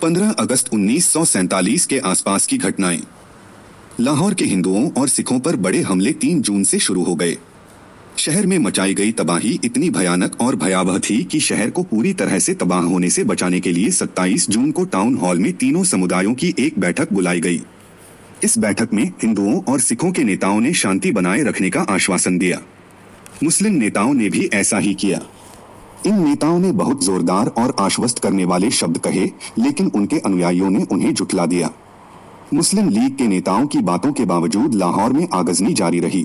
15 अगस्त 1947 के आसपास की घटनाएं। लाहौर के हिंदुओं और सिखों पर बड़े हमले 3 जून से शुरू हो गए। शहर में मचाई गई तबाही इतनी भयानक और भयावह थी कि शहर को पूरी तरह से तबाह होने से बचाने के लिए 27 जून को टाउन हॉल में तीनों समुदायों की एक बैठक बुलाई गई। इस बैठक में हिंदुओं और सिखों के नेताओं ने शांति बनाए रखने का आश्वासन दिया। मुस्लिम नेताओं ने भी ऐसा ही किया। इन नेताओं ने बहुत जोरदार और आश्वस्त करने वाले शब्द कहे, लेकिन उनके अनुयायियों ने उन्हें झुठला दिया। मुस्लिम लीग के नेताओं की बातों के बावजूद लाहौर में आगजनी जारी रही।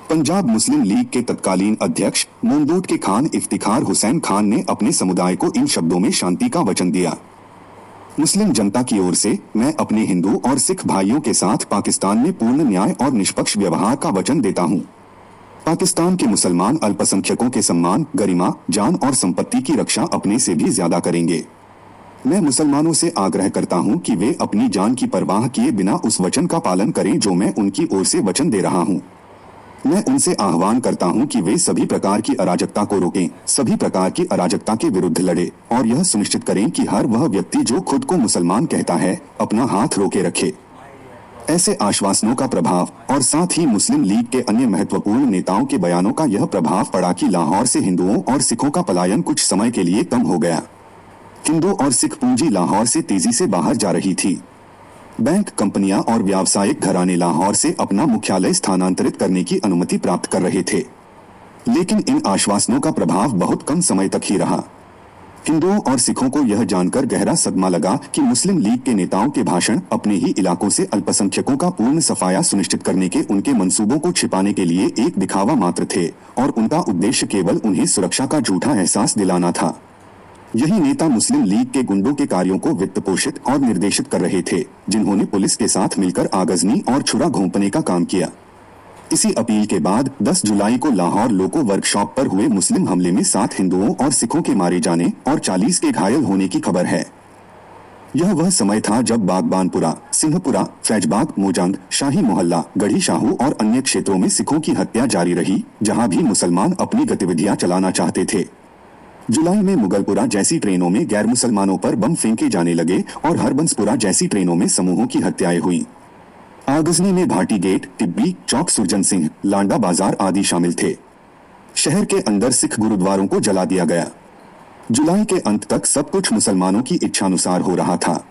पंजाब मुस्लिम लीग के तत्कालीन अध्यक्ष मुमदूद के खान इफ्तिखार हुसैन खान ने अपने समुदाय को इन शब्दों में शांति का वचन दिया। मुस्लिम जनता की ओर से मैं अपने हिंदू और सिख भाइयों के साथ पाकिस्तान में पूर्ण न्याय और निष्पक्ष व्यवहार का वचन देता हूँ। पाकिस्तान के मुसलमान अल्पसंख्यकों के सम्मान, गरिमा, जान और संपत्ति की रक्षा अपने से भी ज्यादा करेंगे। मैं मुसलमानों से आग्रह करता हूं कि वे अपनी जान की परवाह किए बिना उस वचन का पालन करें जो मैं उनकी ओर से वचन दे रहा हूं। मैं उनसे आह्वान करता हूं कि वे सभी प्रकार की अराजकता को रोकें, सभी प्रकार की अराजकता के विरुद्ध लड़े और यह सुनिश्चित करें कि हर वह व्यक्ति जो खुद को मुसलमान कहता है अपना हाथ रोके रखे। ऐसे आश्वासनों का प्रभाव और साथ ही मुस्लिम लीग के अन्य महत्वपूर्ण नेताओं के बयानों का यह प्रभाव पड़ा कि लाहौर से हिंदुओं और सिखों का पलायन कुछ समय के लिए कम हो गया। हिंदू और सिख पूंजी लाहौर से तेजी से बाहर जा रही थी। बैंक, कंपनियां और व्यावसायिक घराने लाहौर से अपना मुख्यालय स्थानांतरित करने की अनुमति प्राप्त कर रहे थे, लेकिन इन आश्वासनों का प्रभाव बहुत कम समय तक ही रहा। हिंदुओं और सिखों को यह जानकर गहरा सदमा लगा कि मुस्लिम लीग के नेताओं के भाषण अपने ही इलाकों से अल्पसंख्यकों का पूर्ण सफाया सुनिश्चित करने के उनके मंसूबों को छिपाने के लिए एक दिखावा मात्र थे और उनका उद्देश्य केवल उन्हें सुरक्षा का झूठा एहसास दिलाना था। यही नेता मुस्लिम लीग के गुंडों के कार्यों को वित्त पोषित और निर्देशित कर रहे थे, जिन्होंने पुलिस के साथ मिलकर आगजनी और छुरा घोंपने का काम किया। इसी अपील के बाद 10 जुलाई को लाहौर लोको वर्कशॉप पर हुए मुस्लिम हमले में 7 हिंदुओं और सिखों के मारे जाने और 40 के घायल होने की खबर है। यह वह समय था जब बागबानपुरा, सिंहपुरा, फैजबाग, मोजंग, शाही मोहल्ला, गढ़ी शाहू और अन्य क्षेत्रों में सिखों की हत्या जारी रही, जहां भी मुसलमान अपनी गतिविधियां चलाना चाहते थे। जुलाई में मुगलपुरा जैसी ट्रेनों में गैर मुसलमानों पर बम फेंके जाने लगे और हरबंसपुरा जैसी ट्रेनों में समूहों की हत्याएं हुई। आगजनी में भाटी गेट, टिब्बी चौक, सुरजन सिंह, लांडा बाजार आदि शामिल थे। शहर के अंदर सिख गुरुद्वारों को जला दिया गया। जुलाई के अंत तक सब कुछ मुसलमानों की इच्छानुसार हो रहा था।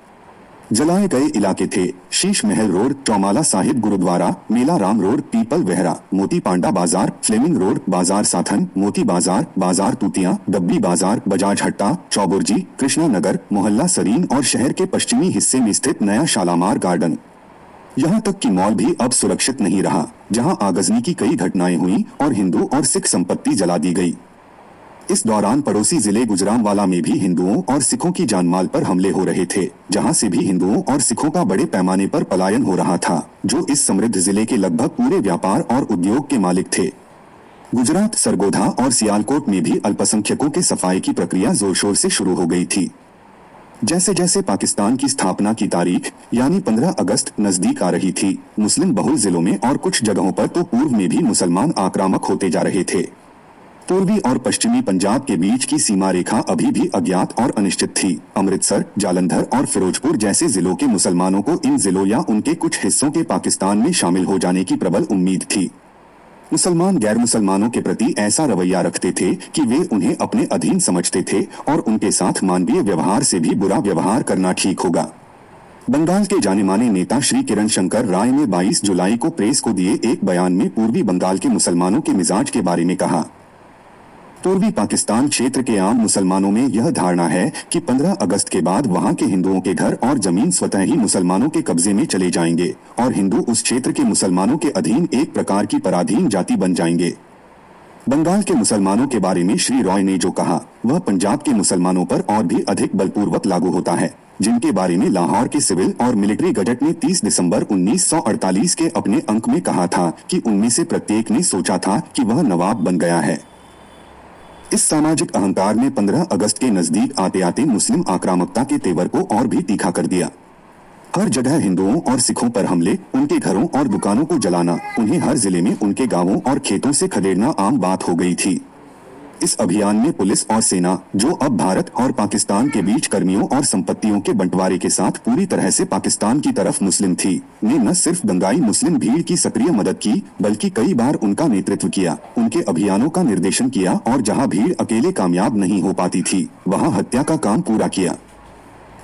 जलाए गए इलाके थे शीश महल रोड, चौमाला साहिब गुरुद्वारा, मेला राम रोड, पीपल वेहरा, मोती पांडा बाजार, फ्लेमिंग रोड, बाजार साथन, मोती बाजार, बाजार तूतिया, डब्बी बाजार, बजाज हट्टा, चौबुर्जी, कृष्णा नगर, मोहल्ला सरीन और शहर के पश्चिमी हिस्से में स्थित नया शालामार गार्डन। यहाँ तक कि मॉल भी अब सुरक्षित नहीं रहा, जहाँ आगजनी की कई घटनाएं हुई और हिंदू और सिख संपत्ति जला दी गई। इस दौरान पड़ोसी जिले गुजरांवाला में भी हिंदुओं और सिखों की जानमाल पर हमले हो रहे थे, जहां से भी हिंदुओं और सिखों का बड़े पैमाने पर पलायन हो रहा था, जो इस समृद्ध जिले के लगभग पूरे व्यापार और उद्योग के मालिक थे। गुजरात, सरगोधा और सियालकोट में भी अल्पसंख्यकों के सफाई की प्रक्रिया जोर शोर से शुरू हो गई थी। जैसे जैसे पाकिस्तान की स्थापना की तारीख यानी 15 अगस्त नजदीक आ रही थी, मुस्लिम बहुल जिलों में और कुछ जगहों पर तो पूर्व में भी मुसलमान आक्रामक होते जा रहे थे। पूर्वी और पश्चिमी पंजाब के बीच की सीमा रेखा अभी भी अज्ञात और अनिश्चित थी। अमृतसर, जालंधर और फिरोजपुर जैसे जिलों के मुसलमानों को इन जिलों या उनके कुछ हिस्सों के पाकिस्तान में शामिल हो जाने की प्रबल उम्मीद थी। मुसलमान गैर मुसलमानों के प्रति ऐसा रवैया रखते थे कि वे उन्हें अपने अधीन समझते थे और उनके साथ मानवीय व्यवहार से भी बुरा व्यवहार करना ठीक होगा। बंगाल के जाने माने नेता श्री किरण शंकर राय ने 22 जुलाई को प्रेस को दिए एक बयान में पूर्वी बंगाल के मुसलमानों के मिजाज के बारे में कहा। पूर्वी पाकिस्तान क्षेत्र के आम मुसलमानों में यह धारणा है कि 15 अगस्त के बाद वहां के हिंदुओं के घर और जमीन स्वतः ही मुसलमानों के कब्जे में चले जाएंगे और हिंदू उस क्षेत्र के मुसलमानों के अधीन एक प्रकार की पराधीन जाति बन जाएंगे। बंगाल के मुसलमानों के बारे में श्री रॉय ने जो कहा वह पंजाब के मुसलमानों पर और भी अधिक बलपूर्वक लागू होता है, जिनके बारे में लाहौर के सिविल और मिलिट्री गजट ने 30 दिसंबर 1948 के अपने अंक में कहा था कि उनमें से प्रत्येक ने सोचा था कि वह नवाब बन गया है। इस सामाजिक अहंकार ने 15 अगस्त के नजदीक आते आते मुस्लिम आक्रामकता के तेवर को और भी तीखा कर दिया। हर जगह हिंदुओं और सिखों पर हमले, उनके घरों और दुकानों को जलाना, उन्हें हर जिले में उनके गांवों और खेतों से खदेड़ना आम बात हो गई थी। इस अभियान में पुलिस और सेना, जो अब भारत और पाकिस्तान के बीच कर्मियों और संपत्तियों के बंटवारे के साथ पूरी तरह से पाकिस्तान की तरफ मुस्लिम थी, ने न सिर्फ दंगाई मुस्लिम भीड़ की सक्रिय मदद की, बल्कि कई बार उनका नेतृत्व किया, उनके अभियानों का निर्देशन किया और जहां भीड़ अकेले कामयाब नहीं हो पाती थी, वहां हत्या का काम पूरा किया।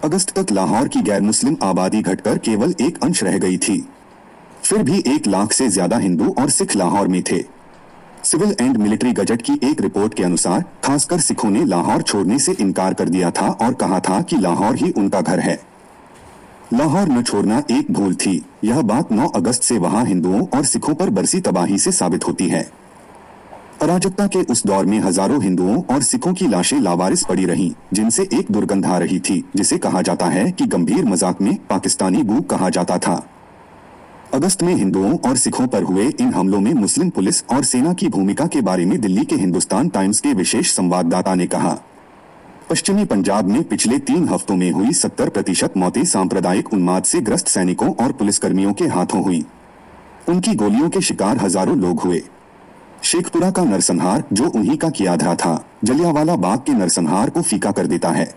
अगस्त तक लाहौर की गैर मुस्लिम आबादी घटकर केवल 1 अंश रह गई थी। फिर भी 1 लाख से ज्यादा हिंदू और सिख लाहौर में थे। सिविल एंड मिलिट्री गजट की एक रिपोर्ट के अनुसार खासकर सिखों ने लाहौर छोड़ने से इनकार कर दिया था और कहा था कि लाहौर ही उनका घर है। लाहौर न छोड़ना एक भूल थी। यह बात 9 अगस्त से वहां हिंदुओं और सिखों पर बरसी तबाही से साबित होती है। अराजकता के उस दौर में हजारों हिंदुओं और सिखों की लाशें लावारिस पड़ी रहीं, जिनसे एक दुर्गंध आ रही थी, जिसे कहा जाता है कि गंभीर मजाक में पाकिस्तानी गू कहा जाता था। अगस्त में हिंदुओं और सिखों पर हुए इन हमलों में मुस्लिम पुलिस और सेना की भूमिका के बारे में दिल्ली के हिंदुस्तान टाइम्स के विशेष संवाददाता ने कहा, पश्चिमी पंजाब में पिछले 3 हफ्तों में हुई 70% मौतें सांप्रदायिक उन्माद से ग्रस्त सैनिकों और पुलिसकर्मियों के हाथों हुई। उनकी गोलियों के शिकार हजारों लोग हुए। शेखपुरा का नरसंहार, जो उन्हीं का किया धरा था, जलियांवाला बाग के नरसंहार को फीका कर देता है।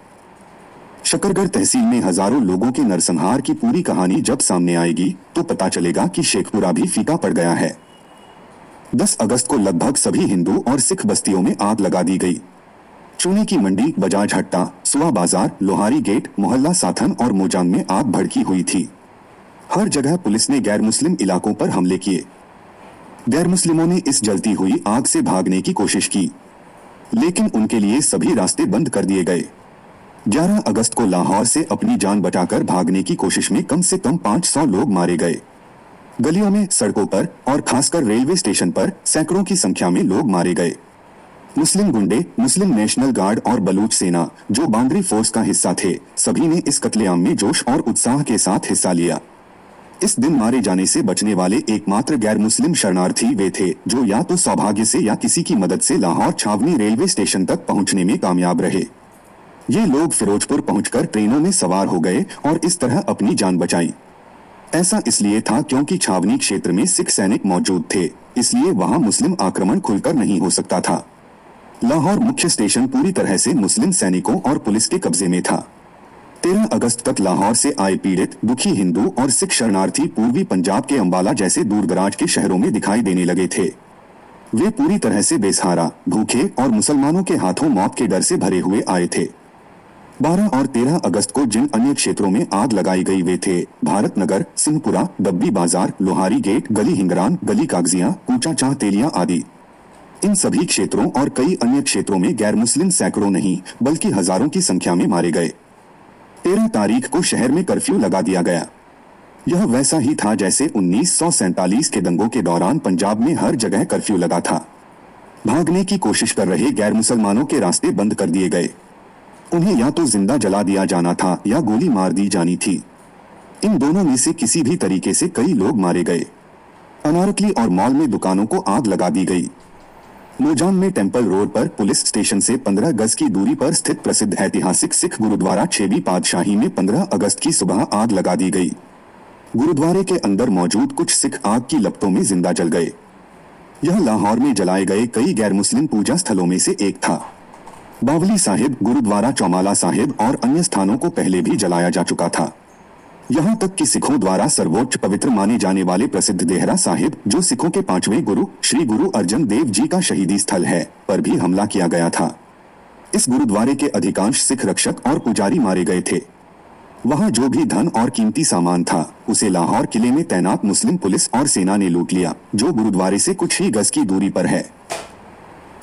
शकरगढ़ तहसील में हजारों लोगों के नरसंहार की पूरी कहानी जब सामने आएगी तो पता चलेगा कि शेखपुरा भी फीका पड़ गया है। 10 अगस्त को लगभग सभी हिंदू और सिख बस्तियों में आग लगा दी गई। चूने की मंडी, बजाज हट्टा, सुआ बाजार, लोहारी गेट, मोहल्ला साथन और मोजांग में आग भड़की हुई थी। हर जगह पुलिस ने गैर मुस्लिम इलाकों पर हमले किए। गैर मुस्लिमों ने इस जलती हुई आग से भागने की कोशिश की, लेकिन उनके लिए सभी रास्ते बंद कर दिए गए। 11 अगस्त को लाहौर से अपनी जान बचाकर भागने की कोशिश में कम से कम 500 लोग मारे गए। गलियों में, सड़कों पर और खासकर रेलवे स्टेशन पर सैकड़ों की संख्या में लोग मारे गए। मुस्लिम गुंडे, मुस्लिम नेशनल गार्ड और बलूच सेना, जो बाउंड्री फोर्स का हिस्सा थे, सभी ने इस कत्लेआम में जोश और उत्साह के साथ हिस्सा लिया। इस दिन मारे जाने से बचने वाले एकमात्र गैर मुस्लिम शरणार्थी वे थे जो या तो सौभाग्य से या किसी की मदद से लाहौर छावनी रेलवे स्टेशन तक पहुंचने में कामयाब रहे। ये लोग फिरोजपुर पहुंचकर ट्रेनों में सवार हो गए और इस तरह अपनी जान बचाई। ऐसा इसलिए था क्योंकि छावनी क्षेत्र में सिख सैनिक मौजूद थे, इसलिए वहां मुस्लिम आक्रमण खुलकर नहीं हो सकता था। लाहौर मुख्य स्टेशन पूरी तरह से मुस्लिम सैनिकों और पुलिस के कब्जे में था। 13 अगस्त तक लाहौर से आए पीड़ित, दुखी हिंदू और सिख शरणार्थी पूर्वी पंजाब के अंबाला जैसे दूरदराज के शहरों में दिखाई देने लगे थे। वे पूरी तरह से बेसहारा, भूखे और मुसलमानों के हाथों मौत के डर से भरे हुए आए थे। 12 और 13 अगस्त को जिन अन्य क्षेत्रों में आग लगाई गई वे थे भारत नगर, सिंहपुरा, डब्बी बाजार, लोहारी गेट, गली हिंगरान, गली कागजिया, कूचा चाह तेलिया आदि। इन सभी क्षेत्रों और कई अन्य क्षेत्रों में गैर मुस्लिम सैकड़ों नहीं बल्कि हजारों की संख्या में मारे गए। 13 तारीख को शहर में कर्फ्यू लगा दिया गया। यह वैसा ही था जैसे 1947 के दंगों के दौरान पंजाब में हर जगह कर्फ्यू लगा था। भागने की कोशिश कर रहे गैर मुसलमानों के रास्ते बंद कर दिए गए। उन्हें या तो जिंदा जला दिया जाना था या गोली मार दी जानी थी। इन दोनों में से किसी भी तरीके से कई लोग मारे गए। अनारकली और मॉल में दुकानों को आग लगा दी गई। मोजांग में टेम्पल रोड पर पुलिस स्टेशन से 15 गज की दूरी पर स्थित प्रसिद्ध ऐतिहासिक सिख गुरुद्वारा छेवी पातशाही में 15 अगस्त की सुबह आग लगा दी गई। गुरुद्वारे के अंदर मौजूद कुछ सिख आग की लपटों में जिंदा जल गए। यह लाहौर में जलाए गए कई गैर मुस्लिम पूजा स्थलों में से एक था। बावली साहिब, गुरुद्वारा चौमाला साहिब और अन्य स्थानों को पहले भी जलाया जा चुका था। यहाँ तक कि सिखों द्वारा सर्वोच्च पवित्र माने जाने वाले प्रसिद्ध देहरा साहिब, जो सिखों के 5वें गुरु श्री गुरु अर्जन देव जी का शहीदी स्थल है, पर भी हमला किया गया था। इस गुरुद्वारे के अधिकांश सिख रक्षक और पुजारी मारे गए थे। वहाँ जो भी धन और कीमती सामान था, उसे लाहौर किले में तैनात मुस्लिम पुलिस और सेना ने लूट लिया, जो गुरुद्वारे से कुछ ही गज की दूरी पर है।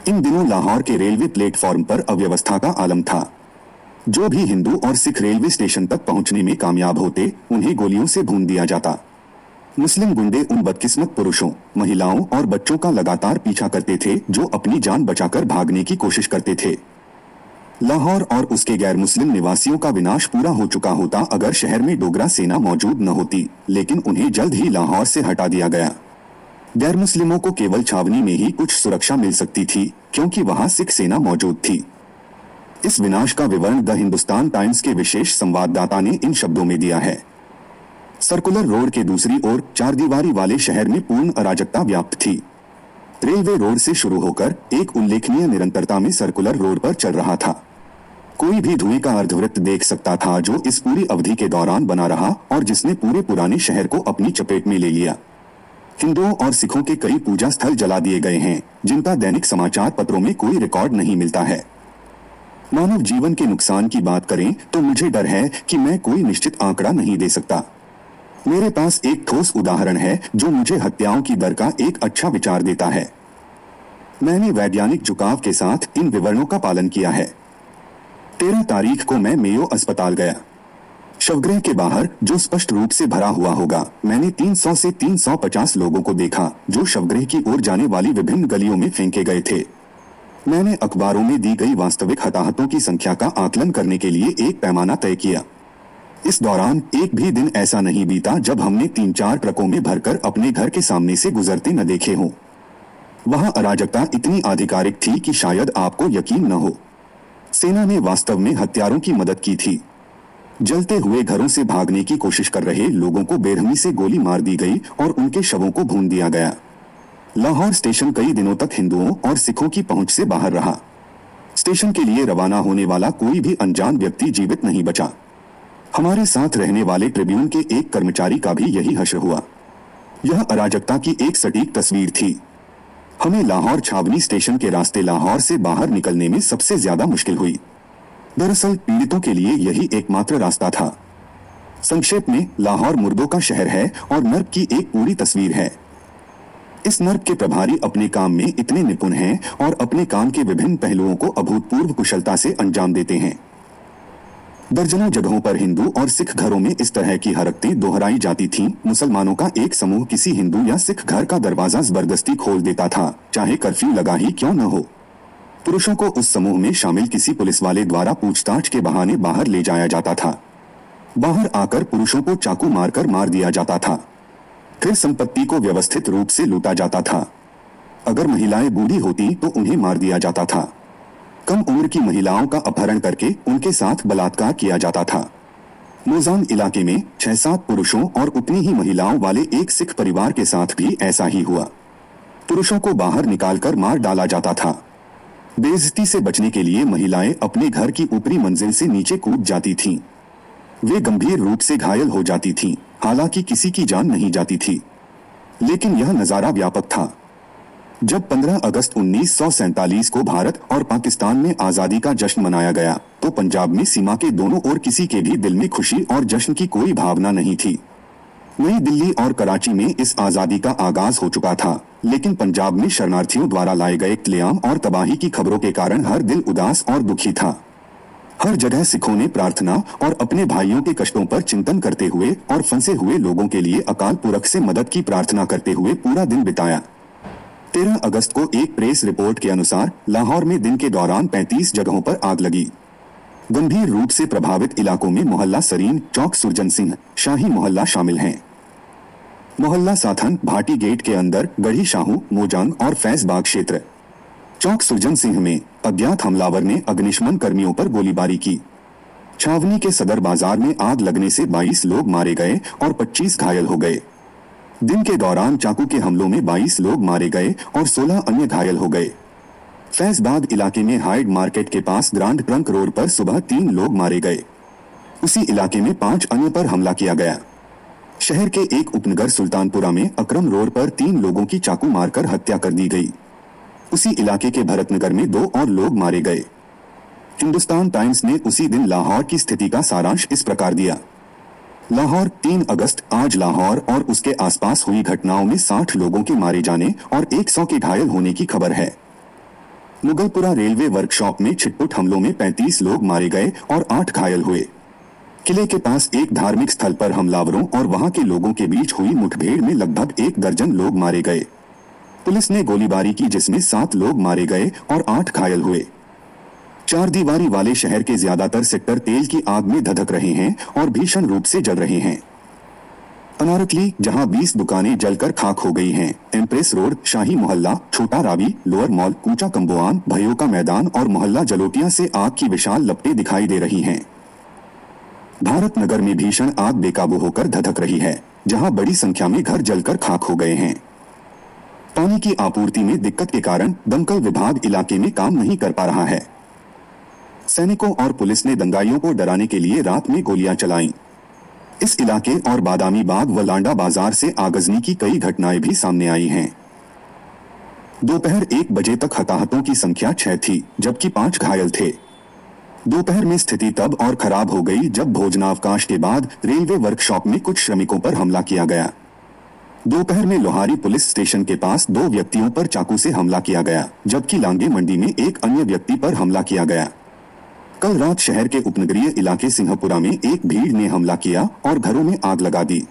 इन दिनों लाहौर के रेलवे प्लेटफॉर्म पर अव्यवस्था का आलम था। जो भी हिंदू और सिख रेलवे स्टेशन तक पहुंचने में कामयाब होते, उन्हें गोलियों से भून दिया जाता। मुस्लिम गुंडे उन बदकिस्मत पुरुषों, महिलाओं और बच्चों का लगातार पीछा करते थे जो अपनी जान बचाकर भागने की कोशिश करते थे। लाहौर और उसके गैर मुस्लिम निवासियों का विनाश पूरा हो चुका होता अगर शहर में डोगरा सेना मौजूद न होती, लेकिन उन्हें जल्द ही लाहौर से हटा दिया गया। गैर मुस्लिमों को केवल छावनी में ही कुछ सुरक्षा मिल सकती थी, क्योंकि वहां सिख सेना मौजूद थी। इस विनाश का विवरण द हिंदुस्तान टाइम्स के विशेष संवाददाता ने इन शब्दों में दिया है। सर्कुलर रोड के दूसरी ओर चारदीवारी वाले शहर में पूर्ण अराजकता व्याप्त थी। रेलवे रोड से शुरू होकर एक उल्लेखनीय निरंतरता में सर्कुलर रोड पर चल रहा था। कोई भी धुएं का अर्धवृत्त देख सकता था जो इस पूरी अवधि के दौरान बना रहा और जिसने पूरे पुराने शहर को अपनी चपेट में ले लिया। हिंदुओं और सिखों के कई पूजा स्थल जला दिए गए हैं जिनका दैनिक समाचार पत्रों में कोई रिकॉर्ड नहीं मिलता है। मानव जीवन के नुकसान की बात करें तो मुझे डर है कि मैं कोई निश्चित आंकड़ा नहीं दे सकता। मेरे पास एक ठोस उदाहरण है जो मुझे हत्याओं की दर का एक अच्छा विचार देता है। मैंने वैज्ञानिक झुकाव के साथ इन विवरणों का पालन किया है। 13 तारीख को मैं मेयो अस्पताल गया। शवगृह के बाहर जो स्पष्ट रूप से भरा हुआ होगा, मैंने 300 से 350 लोगों को देखा जो शवगृह की ओर जाने वाली विभिन्न गलियों में फेंके गए थे। मैंने अखबारों में दी गई वास्तविक हताहतों की संख्या का आकलन करने के लिए एक पैमाना तय किया। इस दौरान एक भी दिन ऐसा नहीं बीता जब हमने 3-4 ट्रकों में भरकर अपने घर के सामने से गुजरते न देखे हों। वहां अराजकता इतनी आधिकारिक थी कि शायद आपको यकीन न हो। सेना ने वास्तव में हत्यारों की मदद की थी। जलते हुए घरों से भागने की कोशिश कर रहे लोगों को बेरहमी से गोली मार दी गई और उनके शवों को भून दिया गया। लाहौर स्टेशन कई दिनों तक हिंदुओं और सिखों की पहुंच से बाहर रहा। स्टेशन के लिए रवाना होने वाला कोई भी अनजान व्यक्ति जीवित नहीं बचा। हमारे साथ रहने वाले ट्रिब्यून के एक कर्मचारी का भी यही हश्र हुआ। यह अराजकता की एक सटीक तस्वीर थी। हमें लाहौर छावनी स्टेशन के रास्ते लाहौर से बाहर निकलने में सबसे ज्यादा मुश्किल हुई। दरअसल पीड़ितों के लिए यही एकमात्र रास्ता था। संक्षेप में, लाहौर मुर्दों का शहर है और नर्क की एक पूरी तस्वीर है। इस नर्क के प्रभारी अपने काम में इतने निपुण हैं और अपने काम के विभिन्न पहलुओं को अभूतपूर्व कुशलता से अंजाम देते हैं। दर्जनों जगहों पर हिंदू और सिख घरों में इस तरह की हरकतें दोहराई जाती थीं। मुसलमानों का एक समूह किसी हिंदू या सिख घर का दरवाजा जबरदस्ती खोल देता था, चाहे कर्फ्यू लगा ही क्यों न हो। पुरुषों को उस समूह में शामिल किसी पुलिस वाले द्वारा पूछताछ के बहाने बाहर ले जाया जाता था। बाहर आकर पुरुषों को चाकू मारकर मार दिया जाता था। फिर संपत्ति को व्यवस्थित रूप से लूटा जाता था। अगर महिलाएं बूढ़ी होती तो उन्हें मार दिया जाता था। कम उम्र की महिलाओं का अपहरण करके उनके साथ बलात्कार किया जाता था। मोजान इलाके में 6-7 पुरुषों और उतनी ही महिलाओं वाले एक सिख परिवार के साथ भी ऐसा ही हुआ। पुरुषों को बाहर निकालकर मार डाला जाता था। बेइज्जती से बचने के लिए महिलाएं अपने घर की ऊपरी मंजिल से नीचे कूद जाती थीं। वे गंभीर रूप से घायल हो जाती थीं, हालांकि किसी की जान नहीं जाती थी। लेकिन यह नजारा व्यापक था। जब 15 अगस्त 1947 को भारत और पाकिस्तान में आजादी का जश्न मनाया गया तो पंजाब में सीमा के दोनों ओर किसी के भी दिल में खुशी और जश्न की कोई भावना नहीं थी। नई दिल्ली और कराची में इस आजादी का आगाज हो चुका था, लेकिन पंजाब में शरणार्थियों द्वारा लाए गए कत्लेआम और तबाही की खबरों के कारण हर दिल उदास और दुखी था। हर जगह सिखों ने प्रार्थना और अपने भाइयों के कष्टों पर चिंतन करते हुए और फंसे हुए लोगों के लिए अकाल पुरख से मदद की प्रार्थना करते हुए पूरा दिन बिताया। 13 अगस्त को एक प्रेस रिपोर्ट के अनुसार लाहौर में दिन के दौरान 35 जगहों पर आग लगी। गंभीर रूप से प्रभावित इलाकों में मोहल्ला सरीन, चौक सुरजन सिंह, शाही मोहल्ला शामिल हैं। मोहल्ला साथन, भाटी गेट के अंदर गढ़ी शाहू, मोजांग और फैजबाग क्षेत्र। चौक सुरजन सिंह में अज्ञात हमलावर ने अग्निशमन कर्मियों पर गोलीबारी की। छावनी के सदर बाजार में आग लगने से 22 लोग मारे गए और 25 घायल हो गए। दिन के दौरान चाकू के हमलों में 22 लोग मारे गए और 16 अन्य घायल हो गए। फैजबाग इलाके में हाइड मार्केट के पास ग्रांड ट्रंक रोड पर सुबह 3 लोग मारे गए। उसी इलाके में 5 अन्य पर हमला किया गया। शहर के एक उपनगर सुल्तानपुरा में अकरम रोड पर 3 लोगों की चाकू मारकर हत्या कर दी गई। उसी इलाके के भरतनगर में 2 और लोग मारे गए। हिंदुस्तान टाइम्स ने उसी दिन लाहौर की स्थिति का सारांश इस प्रकार दिया। लाहौर 3 अगस्त, आज लाहौर और उसके आसपास हुई घटनाओं में 60 लोगों के मारे जाने और 100 के घायल होने की खबर है। मुगलपुरा रेलवे वर्कशॉप में छिटपुट हमलों में 35 लोग मारे गए और 8 घायल हुए। किले के पास एक धार्मिक स्थल पर हमलावरों और वहां के लोगों के बीच हुई मुठभेड़ में लगभग 1 दर्जन लोग मारे गए। पुलिस ने गोलीबारी की जिसमें 7 लोग मारे गए और 8 घायल हुए। 4 दीवारी वाले शहर के ज्यादातर सेक्टर तेल की आग में धधक रहे हैं और भीषण रूप से जल रहे हैं। अनारकली, जहां 20 दुकानें जलकर खाक हो गई हैं, एम्प्रेस रोड, शाही मोहल्ला, छोटा रावी, लोअर मॉल, कूचा कंबोआन, भयो का मैदान और मोहल्ला जलोटिया से आग की विशाल लपटें दिखाई दे रही हैं। भारत नगर में भीषण आग बेकाबू होकर धधक रही है, जहां बड़ी संख्या में घर जलकर खाक हो गए हैं। पानी की आपूर्ति में दिक्कत के कारण दमकल विभाग इलाके में काम नहीं कर पा रहा है। सैनिकों और पुलिस ने दंगाइयों को डराने के लिए रात में गोलियां चलाईं। इस इलाके और बादामी बाग व लांडा बाजार से आगजनी की कई घटनाएं भी सामने आई हैं। दोपहर 1 बजे तक हताहतों की संख्या 6 थी, जबकि 5 घायल थे। दोपहर में स्थिति तब और खराब हो गई जब भोजनावकाश के बाद रेलवे वर्कशॉप में कुछ श्रमिकों पर हमला किया गया। दोपहर में लोहारी पुलिस स्टेशन के पास 2 व्यक्तियों पर चाकू से हमला किया गया, जबकि लांगे मंडी में एक अन्य व्यक्ति पर हमला किया गया। कल रात शहर के उपनगरीय इलाके सिंहपुरा में एक भीड़ ने हमला किया और घरों में आग लगा दी।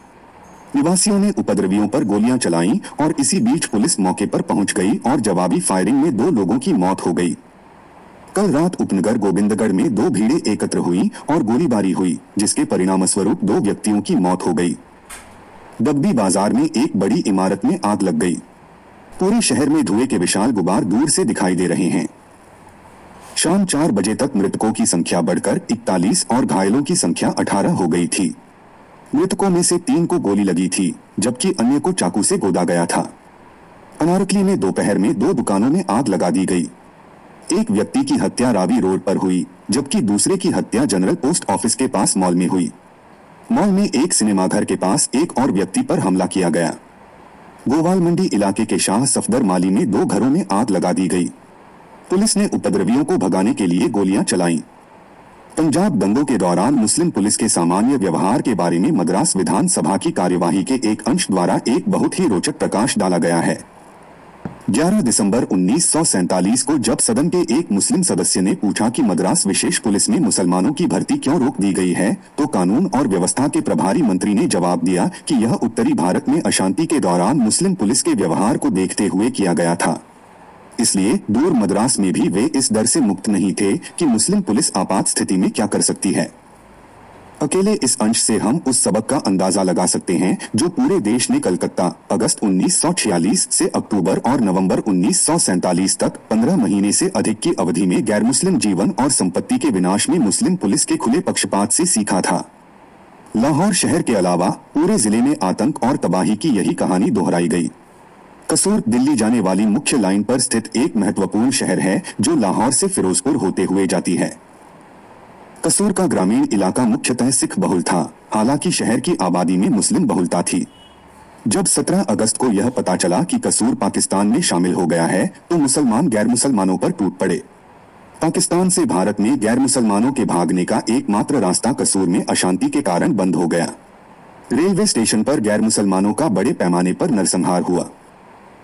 निवासियों ने उपद्रवियों पर गोलियां चलाईं और इसी बीच पुलिस मौके पर पहुंच गई और जवाबी फायरिंग में 2 लोगों की मौत हो गई। कल रात उपनगर गोविंदगढ़ में 2 भीड़ें एकत्र हुई और गोलीबारी हुई, जिसके परिणामस्वरूप 2 व्यक्तियों की मौत हो गई। डब्बी बाजार में एक बड़ी इमारत में आग लग गई। पूरे शहर में धुएं के विशाल गुबार दूर से दिखाई दे रहे हैं। शाम 4 बजे तक मृतकों की संख्या बढ़कर 41 और घायलों की संख्या 18 हो गई थी। मृतकों में से 3 को गोली लगी थी, जबकि अन्य को चाकू से गोदा गया था। अनारकली में दोपहर में 2 दुकानों में आग लगा दी गई। एक व्यक्ति की हत्या रावी रोड पर हुई, जबकि दूसरे की हत्या जनरल पोस्ट ऑफिस के पास मॉल में हुई। मॉल में एक सिनेमाघर के पास एक और व्यक्ति पर हमला किया गया। गोवाल मंडी इलाके के शाह सफदर माली में 2 घरों में आग लगा दी गई। पुलिस ने उपद्रवियों को भगाने के लिए गोलियां चलाईं। पंजाब दंगों के दौरान मुस्लिम पुलिस के सामान्य व्यवहार के बारे में मद्रास विधानसभा की कार्यवाही के एक अंश द्वारा एक बहुत ही रोचक प्रकाश डाला गया है। 11 दिसंबर 1947 को जब सदन के एक मुस्लिम सदस्य ने पूछा कि मद्रास विशेष पुलिस में मुसलमानों की भर्ती क्यों रोक दी गई है, तो कानून और व्यवस्था के प्रभारी मंत्री ने जवाब दिया कि यह उत्तरी भारत में अशांति के दौरान मुस्लिम पुलिस के व्यवहार को देखते हुए किया गया था। इसलिए दूर मद्रास में भी वे इस डर से मुक्त नहीं थे कि मुस्लिम पुलिस आपात स्थिति में क्या कर सकती है। अकेले इस अंश से हम उस सबक का अंदाजा लगा सकते हैं जो पूरे देश ने कलकत्ता अगस्त 1946 से अक्टूबर और नवंबर 1947 तक 15 महीने से अधिक की अवधि में गैर मुस्लिम जीवन और संपत्ति के विनाश में मुस्लिम पुलिस के खुले पक्षपात से सीखा था। लाहौर शहर के अलावा पूरे जिले में आतंक और तबाही की यही कहानी दोहराई गई। कसूर दिल्ली जाने वाली मुख्य लाइन पर स्थित एक महत्वपूर्ण शहर है जो लाहौर से फिरोजपुर होते हुए जाती है। कसूर का ग्रामीण इलाका मुख्यतः सिख बहुल था, हालांकि शहर की आबादी में मुस्लिम बहुलता थी। जब 17 अगस्त को यह पता चला कि कसूर पाकिस्तान में शामिल हो गया है, तो मुसलमान गैर मुसलमानों पर टूट पड़े। पाकिस्तान से भारत में गैर मुसलमानों के भागने का एकमात्र रास्ता कसूर में अशांति के कारण बंद हो गया। रेलवे स्टेशन पर गैर मुसलमानों का बड़े पैमाने पर नरसंहार हुआ।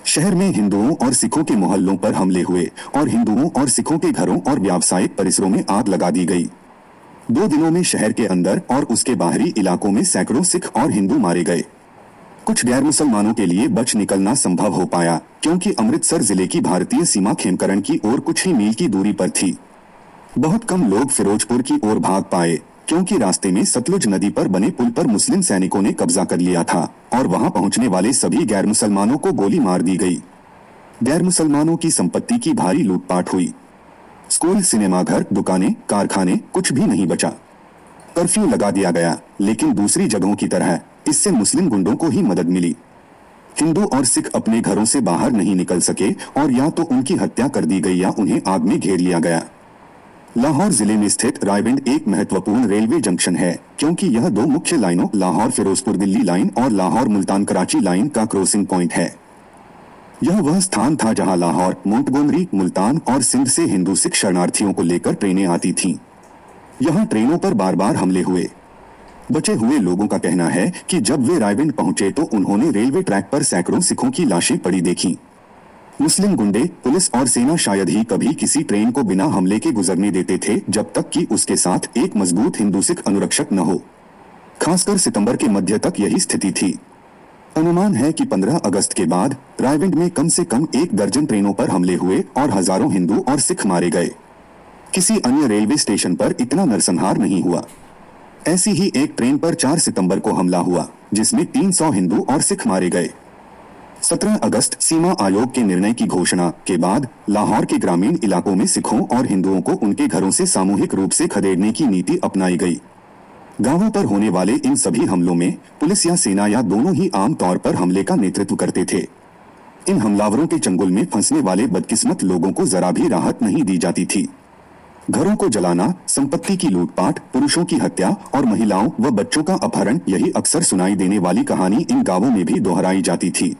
शहर में हिंदुओं और सिखों के मोहल्लों पर हमले हुए और हिंदुओं और सिखों के घरों और व्यावसायिक परिसरों में आग लगा दी गई। 2 दिनों में शहर के अंदर और उसके बाहरी इलाकों में सैकड़ों सिख और हिंदू मारे गए। कुछ गैर मुसलमानों के लिए बच निकलना संभव हो पाया, क्योंकि अमृतसर जिले की भारतीय सीमा खेमकरण की ओर कुछ ही मील की दूरी पर थी। बहुत कम लोग फिरोजपुर की ओर भाग पाए, क्योंकि रास्ते में सतलुज नदी पर बने पुल पर मुस्लिम सैनिकों ने कब्जा कर लिया था और वहां पहुंचने वाले सभी गैर मुसलमानों को गोली मार दी गई। गैर मुसलमानों की संपत्ति की भारी लूटपाट हुई। स्कूल, सिनेमाघर, दुकानें, कारखाने, कुछ भी नहीं बचा। कर्फ्यू लगा दिया गया, लेकिन दूसरी जगहों की तरह इससे मुस्लिम गुंडों को ही मदद मिली। हिंदू और सिख अपने घरों से बाहर नहीं निकल सके और या तो उनकी हत्या कर दी गई या उन्हें आग में घेर लिया गया। लाहौर जिले में स्थित रायविंड एक महत्वपूर्ण रेलवे जंक्शन है, क्योंकि यह 2 मुख्य लाइनों लाहौर फिरोजपुर दिल्ली लाइन और लाहौर मुल्तान कराची लाइन का क्रॉसिंग पॉइंट है। यह वह स्थान था जहां लाहौर, मोंटगोमरी, मुल्तान और सिंध से हिंदू सिख शरणार्थियों को लेकर ट्रेनें आती थीं। यहां ट्रेनों पर बार बार हमले हुए। बचे हुए लोगों का कहना है कि जब वे रायविंड पहुंचे तो उन्होंने रेलवे ट्रैक पर सैकड़ों सिखों की लाशें पड़ी देखी। मुस्लिम गुंडे, पुलिस और सेना शायद ही कभी किसी ट्रेन को बिना हमले के गुजरने देते थे जब तक कि उसके साथ एक मजबूत हिंदू सिख अनुरक्षक न हो। खासकर सितंबर के मध्य तक यही स्थिति थी। अनुमान है कि 15 अगस्त के बाद रायविंड में कम से कम 1 दर्जन ट्रेनों पर हमले हुए और हजारों हिंदू और सिख मारे गए। किसी अन्य रेलवे स्टेशन पर इतना नरसंहार नहीं हुआ। ऐसी ही एक ट्रेन पर 4 सितंबर को हमला हुआ, जिसमें 300 हिंदू और सिख मारे गए। 17 अगस्त सीमा आयोग के निर्णय की घोषणा के बाद लाहौर के ग्रामीण इलाकों में सिखों और हिंदुओं को उनके घरों से सामूहिक रूप से खदेड़ने की नीति अपनाई गई। गांवों पर होने वाले इन सभी हमलों में पुलिस या सेना या दोनों ही आम तौर पर हमले का नेतृत्व करते थे। इन हमलावरों के चंगुल में फंसने वाले बदकिस्मत लोगों को जरा भी राहत नहीं दी जाती थी। घरों को जलाना, संपत्ति की लूटपाट, पुरुषों की हत्या और महिलाओं व बच्चों का अपहरण, यही अक्सर सुनाई देने वाली कहानी इन गांवों में भी दोहराई जाती थी।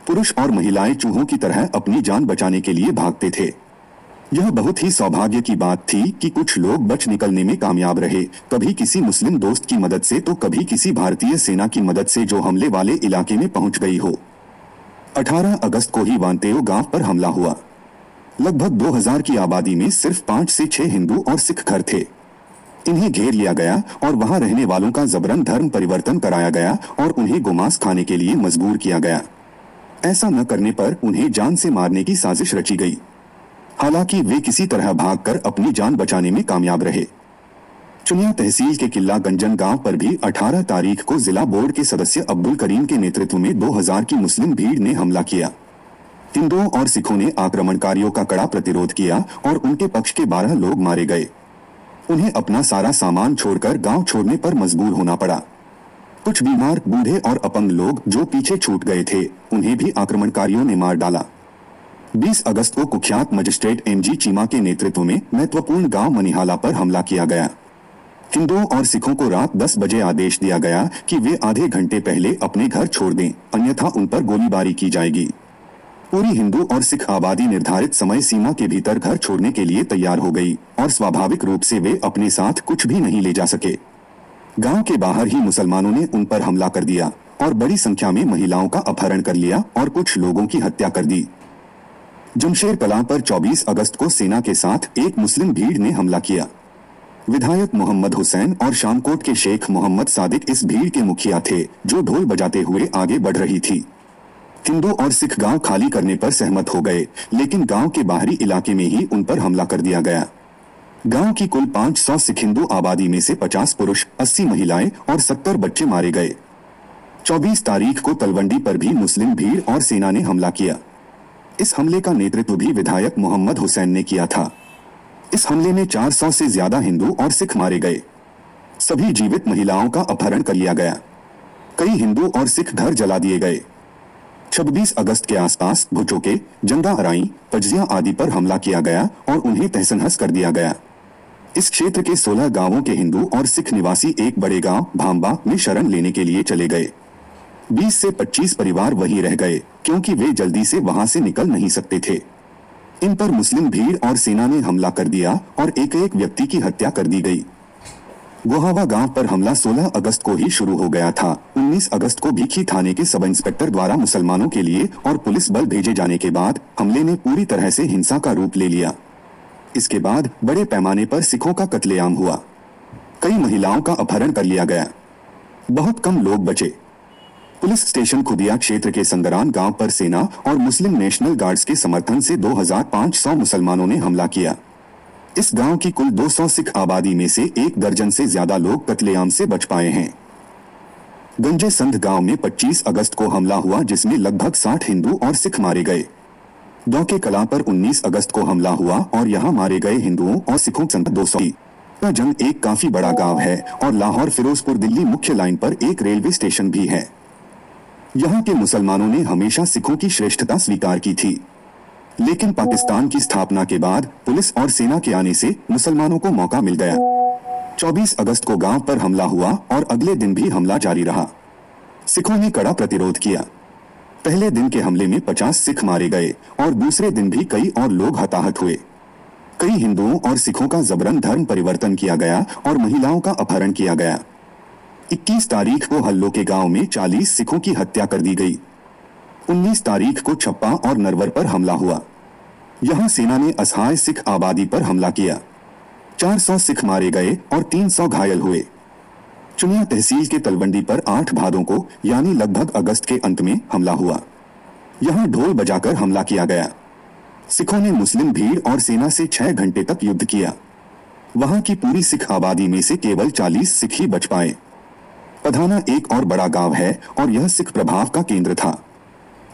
पुरुष और महिलाएं चूहों की तरह अपनी जान बचाने के लिए भागते थे। यह बहुत ही सौभाग्य की बात थी कि कुछ लोग बच निकलने में कामयाब रहे, कभी किसी मुस्लिम दोस्त की मदद से तो कभी किसी भारतीय सेना की मदद से जो हमले वाले इलाके में पहुंच गई हो। 18 अगस्त को ही वांतेओ गांव पर हमला हुआ। लगभग 2000 की आबादी में सिर्फ 5 से 6 हिंदू और सिख घर थे। इन्हें घेर लिया गया और वहां रहने वालों का जबरन धर्म परिवर्तन कराया गया और उन्हें गोमांस खाने के लिए मजबूर किया गया। ऐसा न करने पर उन्हें जान से मारने की साजिश रची गई। हालांकि वे किसी तरह भागकर अपनी जान बचाने में कामयाब रहे। चुनिया तहसील के किला गंजन गांव पर भी 18 तारीख को जिला बोर्ड के सदस्य अब्दुल करीम के नेतृत्व में 2000 की मुस्लिम भीड़ ने हमला किया। हिंदुओं और सिखों ने आक्रमणकारियों का कड़ा प्रतिरोध किया और उनके पक्ष के 12 लोग मारे गए। उन्हें अपना सारा सामान छोड़कर गांव छोड़ने पर मजबूर होना पड़ा। कुछ बीमार, बूढ़े और अपंग लोग जो पीछे छूट गए थे, उन्हें भी आक्रमणकारियों ने मार डाला। 20 अगस्त को कुख्यात मजिस्ट्रेट एमजी चीमा के नेतृत्व में महत्वपूर्ण गांव मनिहाला पर हमला किया गया। हिंदुओं और सिखों को रात 10 बजे आदेश दिया गया कि वे आधे घंटे पहले अपने घर छोड़ दें, अन्यथा उन पर गोलीबारी की जाएगी। पूरी हिंदू और सिख आबादी निर्धारित समय सीमा के भीतर घर छोड़ने के लिए तैयार हो गई और स्वाभाविक रूप से वे अपने साथ कुछ भी नहीं ले जा सके। गांव के बाहर ही मुसलमानों ने उन पर हमला कर दिया और बड़ी संख्या में महिलाओं का अपहरण कर लिया और कुछ लोगों की हत्या कर दी। जमशेर कलां पर 24 अगस्त को सेना के साथ एक मुस्लिम भीड़ ने हमला किया। विधायक मोहम्मद हुसैन और शामकोट के शेख मोहम्मद सादिक इस भीड़ के मुखिया थे, जो ढोल बजाते हुए आगे बढ़ रही थी। हिंदू और सिख गांव खाली करने पर सहमत हो गए, लेकिन गांव के बाहरी इलाके में ही उन पर हमला कर दिया गया। गांव की कुल 500 सिख हिंदू आबादी में से 50 पुरुष, 80 महिलाएं और 70 बच्चे मारे गए। 24 तारीख को तलवंडी पर भी मुस्लिम भीड़ और सेना ने हमला किया। इस हमले का नेतृत्व भी विधायक मोहम्मद हुसैन ने किया था। इस हमले में 400 से ज्यादा हिंदू और सिख मारे गए। सभी जीवित महिलाओं का अपहरण कर लिया गया। कई हिंदू और सिख घर जला दिए गए। 26 अगस्त के आसपास भुचोके, जंगा अराई, पजिया आदि पर हमला किया गया और उन्हें तहस-नहस कर दिया गया। इस क्षेत्र के 16 गांवों के हिंदू और सिख निवासी एक बड़े गांव भांबा में शरण लेने के लिए चले गए। 20 से 25 परिवार वहीं रह गए, क्योंकि वे जल्दी से वहां से निकल नहीं सकते थे। इन पर मुस्लिम भीड़ और सेना ने हमला कर दिया और एक-एक व्यक्ति की हत्या कर दी गई। गोहावा गांव पर हमला 16 अगस्त को ही शुरू हो गया था। 19 अगस्त को भीखी थाने के सब इंस्पेक्टर द्वारा मुसलमानों के लिए और पुलिस बल भेजे जाने के बाद हमले ने पूरी तरह से हिंसा का रूप ले लिया। इसके बाद बड़े पैमाने पर सिखों का कत्लेआम हुआ। कई महिलाओं का अपहरण कर लिया गया। बहुत कम लोग बचे। पुलिस स्टेशन खुदिया क्षेत्र के संदरान गांव पर सेना और मुस्लिम नेशनल गार्ड्स के समर्थन से 2500 मुसलमानों ने हमला किया। इस गांव की कुल 200 सिख आबादी में से 1 दर्जन से ज्यादा लोग कत्लेआम से बच पाए हैं। गंजे संध गांव में 25 अगस्त को हमला हुआ, जिसमें लगभग 60 हिंदू और सिख मारे गए। दौके कलां पर 19 अगस्त को हमला हुआ और यहां मारे गए हिंदुओं और सिखों संख्या 200 की। जंग एक काफी बड़ा गांव है और लाहौर फिरोजपुर दिल्ली मुख्य लाइन पर एक रेलवे स्टेशन भी है। यहाँ के मुसलमानों ने हमेशा सिखों की श्रेष्ठता स्वीकार की थी, लेकिन पाकिस्तान की स्थापना के बाद पुलिस और सेना के आने से मुसलमानों को मौका मिल गया। 24 अगस्त को गांव पर हमला हुआ और अगले दिन भी हमला जारी रहा। सिखों ने कड़ा प्रतिरोध किया। पहले दिन के हमले में 50 सिख मारे गए और दूसरे दिन भी कई और लोग हताहत हुए। कई हिंदुओं और सिखों का जबरन धर्म परिवर्तन किया गया और महिलाओं का अपहरण किया गया। 21 तारीख को हल्लो के गांव में 40 सिखों की हत्या कर दी गई। 19 तारीख को छप्पा और नरवर पर हमला हुआ। यहां सेना ने असहाय सिख आबादी पर हमला किया। 400 सिख मारे गए और 300 घायल हुए। चुनिया तहसील के तलवंडी पर 8 भादों को यानी लगभग अगस्त के अंत में हमला हुआ। यहां ढोल बजाकर हमला किया गया। सिखों ने मुस्लिम भीड़ और सेना से 6 घंटे तक युद्ध किया। वहां की पूरी सिख आबादी में से केवल 40 सिख ही बच पाए। पधाना एक और बड़ा गांव है और यह सिख प्रभाव का केंद्र था।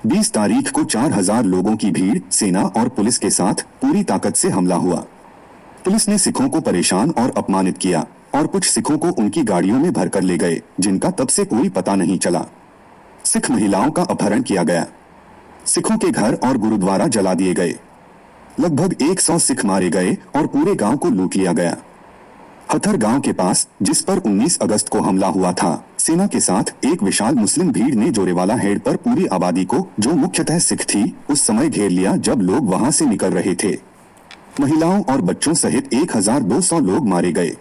20 तारीख को 4000 लोगों की भीड़, सेना और पुलिस के साथ पूरी ताकत से हमला हुआ। पुलिस ने सिखों को परेशान और अपमानित किया और कुछ सिखों को उनकी गाड़ियों में भरकर ले गए, जिनका तब से कोई पता नहीं चला। सिख महिलाओं का अपहरण किया गया। सिखों के घर और गुरुद्वारा जला दिए गए। लगभग 100 सिख मारे गए और पूरे गांव को लूट लिया गया। हथर गांव के पास, जिस पर 19 अगस्त को हमला हुआ था, सेना के साथ एक विशाल मुस्लिम भीड़ ने जोरेवाला हेड पर पूरी आबादी को, जो मुख्यतः सिख थी, उस समय घेर लिया जब लोग वहां से निकल रहे थे। महिलाओं और बच्चों सहित 1200 लोग मारे गए।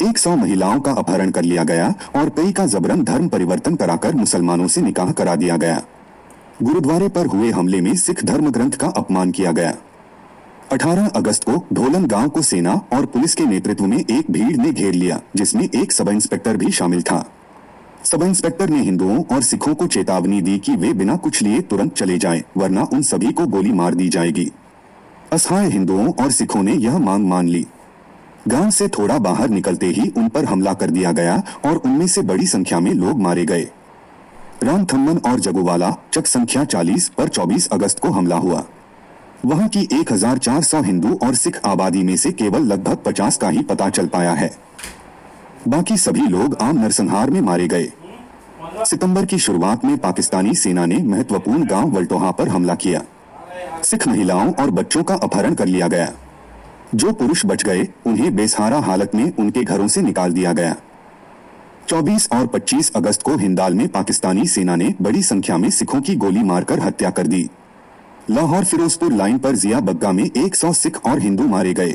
100 महिलाओं का अपहरण कर लिया गया और कई का जबरन धर्म परिवर्तन कराकर मुसलमानों से निकाह करा दिया गया। गुरुद्वारे पर हुए हमले में सिख धर्म ग्रंथ का अपमान किया गया। 18 अगस्त को ढोलन गांव को सेना और पुलिस के नेतृत्व में एक भीड़ ने घेर लिया, जिसमें एक सब इंस्पेक्टर भी शामिल था। सब इंस्पेक्टर ने हिंदुओं और सिखों को चेतावनी दी कि वे बिना कुछ लिए तुरंत चले जाएं, वरना उन सभी को गोली मार दी जाएगी। असहाय हिंदुओं और सिखों ने यह मांग मान ली। गांव से थोड़ा बाहर निकलते ही उन पर हमला कर दिया गया और उनमें से बड़ी संख्या में लोग मारे गए। रामथम्मन और जगुवाला चक संख्या 40 पर 24 अगस्त को हमला हुआ। वहां की 1400 हिंदू और सिख आबादी में से केवल लगभग 50 का ही पता चल पाया है। बाकी सभी लोग आम नरसंहार में मारे गए। सितंबर की शुरुआत में पाकिस्तानी सेना ने महत्वपूर्ण गांव वल्टोहा पर हमला किया। सिख महिलाओं और बच्चों का अपहरण कर लिया गया। जो पुरुष बच गए उन्हें बेसहारा हालत में उनके घरों से निकाल दिया गया। 24 और 25 अगस्त को हिंदाल में पाकिस्तानी सेना ने बड़ी संख्या में सिखों की गोली मारकर हत्या कर दी। लाहौर फिरोजपुर लाइन पर जिया बग्गा में 100 सिख और हिंदू मारे गए।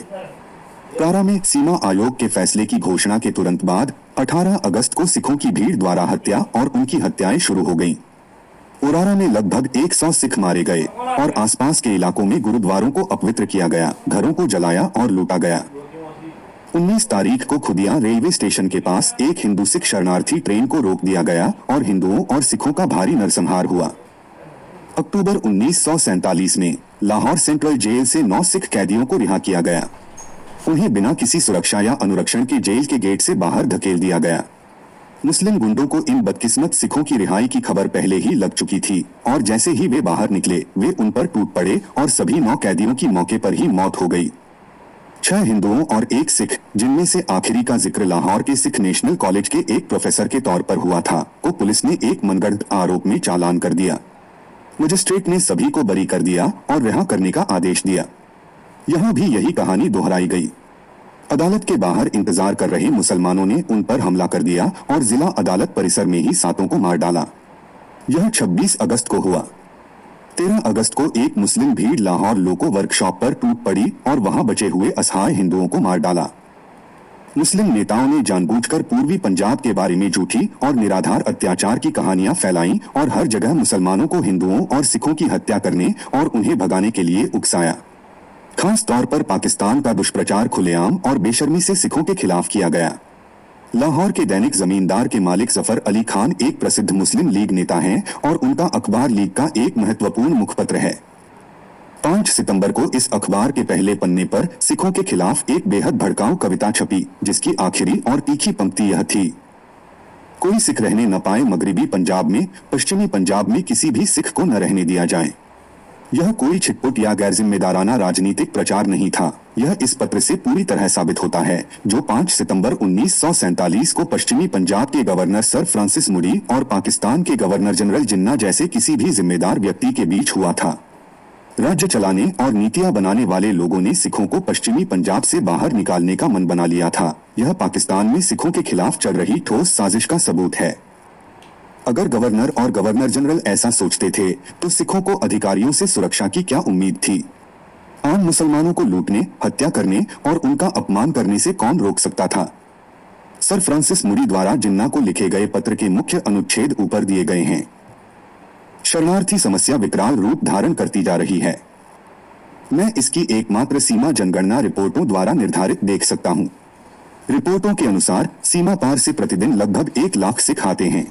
कारा में सीमा आयोग के फैसले की घोषणा के तुरंत बाद 18 अगस्त को सिखों की भीड़ द्वारा हत्या और उनकी हत्याएं शुरू हो गईं। उरारा में लगभग 100 सिख मारे गए और आसपास के इलाकों में गुरुद्वारों को अपवित्र किया गया, घरों को जलाया और लूटा गया। 19 तारीख को खुदिया रेलवे स्टेशन के पास एक हिंदू सिख शरणार्थी ट्रेन को रोक दिया गया और हिंदुओं और सिखों का भारी नरसंहार हुआ। अक्टूबर 1947 में लाहौर सेंट्रल जेल से 9 सिख कैदियों को रिहा किया गया। उन्हें बिना किसी सुरक्षा या अनुरक्षण के जेल के गेट से बाहर धकेल दिया गया। मुस्लिम गुंडों को इन बदकिस्मत सिखों की रिहाई की खबर पहले ही लग चुकी थी और जैसे ही वे बाहर निकले वे उन पर टूट पड़े और सभी 9 कैदियों की मौके पर ही मौत हो गई। 6 हिंदुओं और 1 सिख, जिनमें से आखिरी का जिक्र लाहौर के सिख नेशनल कॉलेज के एक प्रोफेसर के तौर पर हुआ था, को पुलिस ने एक मनगढ़ंत आरोप में चालान कर दिया। मजिस्ट्रेट ने सभी को बरी कर दिया और रिहा करने का आदेश दिया। यहाँ भी यही कहानी दोहराई गई। अदालत के बाहर इंतजार कर रहे मुसलमानों ने उन पर हमला कर दिया और जिला अदालत परिसर में ही 7 को मार डाला। यह 26 अगस्त को हुआ। 13 अगस्त को एक मुस्लिम भीड़ लाहौर लोको वर्कशॉप पर टूट पड़ी और वहां बचे हुए असहाय हिंदुओं को मार डाला। मुस्लिम नेताओं ने जानबूझकर पूर्वी पंजाब के बारे में झूठी और निराधार अत्याचार की कहानियां फैलाईं और हर जगह मुसलमानों को हिंदुओं और सिखों की हत्या करने और उन्हें भगाने के लिए उकसाया। खास तौर पर पाकिस्तान का दुष्प्रचार खुलेआम और बेशर्मी से सिखों के खिलाफ किया गया। लाहौर के दैनिक जमींदार के मालिक जफर अली खान एक प्रसिद्ध मुस्लिम लीग नेता हैं और उनका अखबार लीग का एक महत्वपूर्ण मुखपत्र है। 5 सितंबर को इस अखबार के पहले पन्ने पर सिखों के खिलाफ एक बेहद भड़काऊ कविता छपी, जिसकी आखिरी और तीखी पंक्ति यह थी: कोई सिख रहने न पाए मगरिबी पंजाब में, पश्चिमी पंजाब में किसी भी सिख को न रहने दिया जाए। यह कोई छिटपुट या गैर जिम्मेदाराना राजनीतिक प्रचार नहीं था। यह इस पत्र से पूरी तरह साबित होता है, जो 5 सितंबर 1947 को पश्चिमी पंजाब के गवर्नर सर फ्रांसिस मुडी और पाकिस्तान के गवर्नर जनरल जिन्ना जैसे किसी भी जिम्मेदार व्यक्ति के बीच हुआ था। राज्य चलाने और नीतियां बनाने वाले लोगों ने सिखों को पश्चिमी पंजाब से बाहर निकालने का मन बना लिया था। यह पाकिस्तान में सिखों के खिलाफ चल रही ठोस साजिश का सबूत है। अगर गवर्नर और गवर्नर जनरल ऐसा सोचते थे तो सिखों को अधिकारियों से सुरक्षा की क्या उम्मीद थी? आम मुसलमानों को लूटने, हत्या करने और उनका अपमान करने से कौन रोक सकता था? सर फ्रांसिस मुडी द्वारा जिन्ना को लिखे गए पत्र के मुख्य अनुच्छेद ऊपर दिए गए हैं। शरणार्थी समस्या विकराल रूप धारण करती जा रही है। मैं इसकी एकमात्र सीमा जनगणना रिपोर्टों द्वारा निर्धारित देख सकता हूं। रिपोर्टों के अनुसार सीमा पार से प्रतिदिन लगभग 1 लाख सिख आते हैं।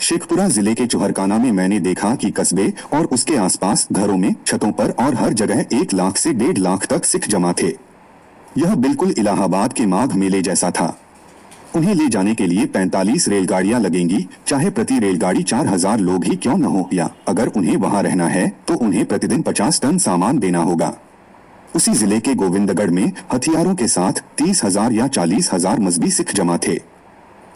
शेखपुरा जिले के चोहरकाना में मैंने देखा कि कस्बे और उसके आसपास घरों में, छतों पर और हर जगह 1 लाख से 1.5 लाख तक सिख जमा थे। यह बिल्कुल इलाहाबाद के माघ मेले जैसा था। उन्हें ले जाने के लिए 45 रेलगाड़ियां लगेंगी, चाहे प्रति रेलगाड़ी 4000 लोग ही क्यों न हो, या अगर उन्हें वहां रहना है तो उन्हें प्रतिदिन 50 टन सामान देना होगा। उसी जिले के गोविंदगढ़ में हथियारों के साथ 30,000 या 40,000 मजबी सिख जमा थे।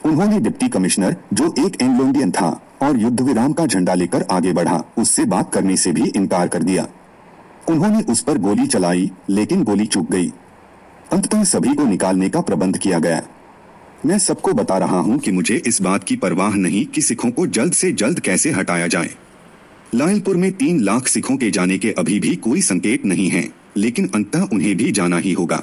उन्होंने डिप्टी कमिश्नर, जो एक एंग्लो इंडियन था, और युद्ध विराम का झंडा लेकर आगे बढ़ा। उससे बात करने से भी इनकार कर दिया। उन्होंने उस पर गोली चलाई, लेकिन गोली चूक गई। अंततः सभी को निकालने का प्रबंध किया गया। मैं सबको बता रहा हूं कि मुझे इस बात की परवाह नहीं कि सिखों को जल्द से जल्द कैसे हटाया जाए। लायलपुर में 3 लाख सिखों के जाने के अभी भी कोई संकेत नहीं है, लेकिन अंततः उन्हें भी जाना ही होगा।